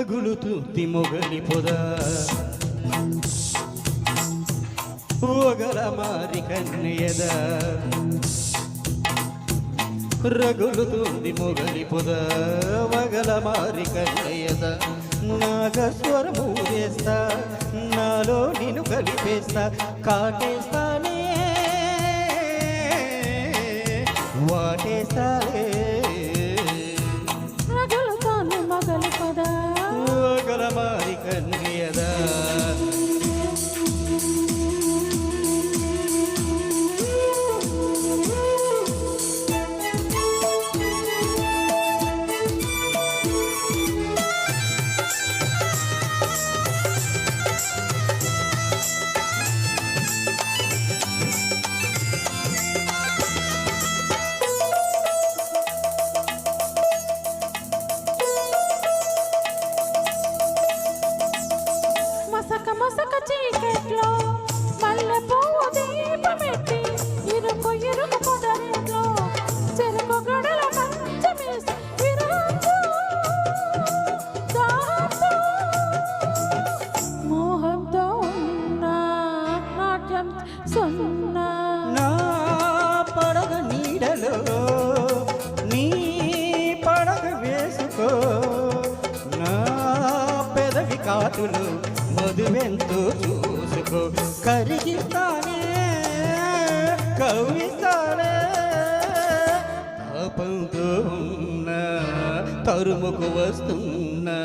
రగులుతుంది మొగలి పొద ఒగల మారి కన్నెయద రగులుతుంది మొగలి పొద ఒగల మారి కన్నెయద నాగస్వరము వేస్తా నాలో నిన్ను కలిపేస్తా కాటేస్తానే వాటేస్తానే ఒగల మారి కన్నెయద మసక చీకట్లో మల్లె పువ్వు దీపమెట్టి ఇరుకు ఇరుకు పొదరిలో చెరుకు గడల మంచమేసి విరాజు దాహంతో మోహంతో ఉన్నా నాట్యం సున్నా నా పడగ నీడలో నీ పడగ వేసుకో నా పెదవి కాటులు మధువెంతో చూసుకో కరిగిస్తానే కవిస్తానే తాపంతో ఉన్నా తరుముకు వస్తున్నా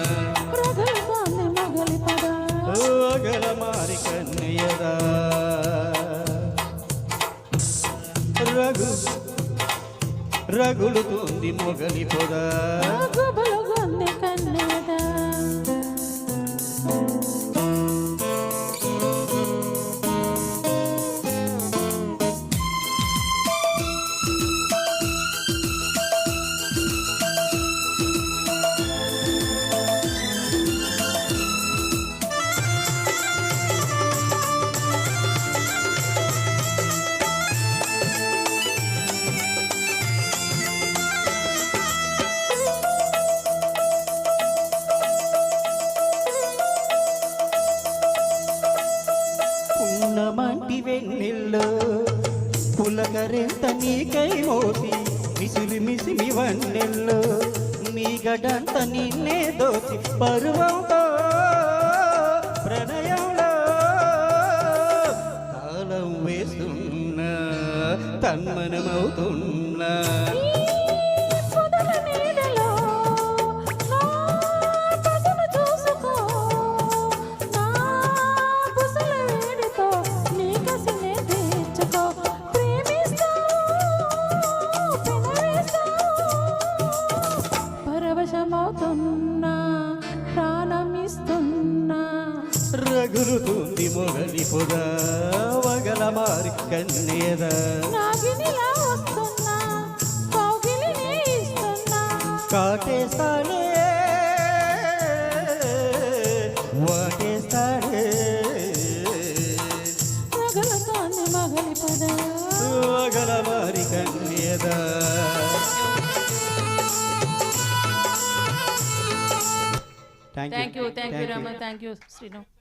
మగలి పద ఒగల మారి కన్నెయదా రగులుతుంది మొగలి పొద గుబలుగొంది కన్నెయదా మంటి వెన్నెల్లో పులకరెంత నీకై మోసి మిసిలి మిసిమి వన్నెల్లో నీ గడంత నిన్నే దోచి పరువంతో ప్రణయంలో కాలం వేస్తున్నా తన్మనమవుతున్నా రగులుతుంది మొగలి పొద ఒగల మారి కన్నెయద నాగినిలా వస్తున్నా కౌగిలిని ఇస్తున్నా కాటేస్తానే వాటేస్తానే రగులుతోంది మొగలి పొద ఒగల మారి కన్నెయద Thank you, Rama. Thank you, Srinu.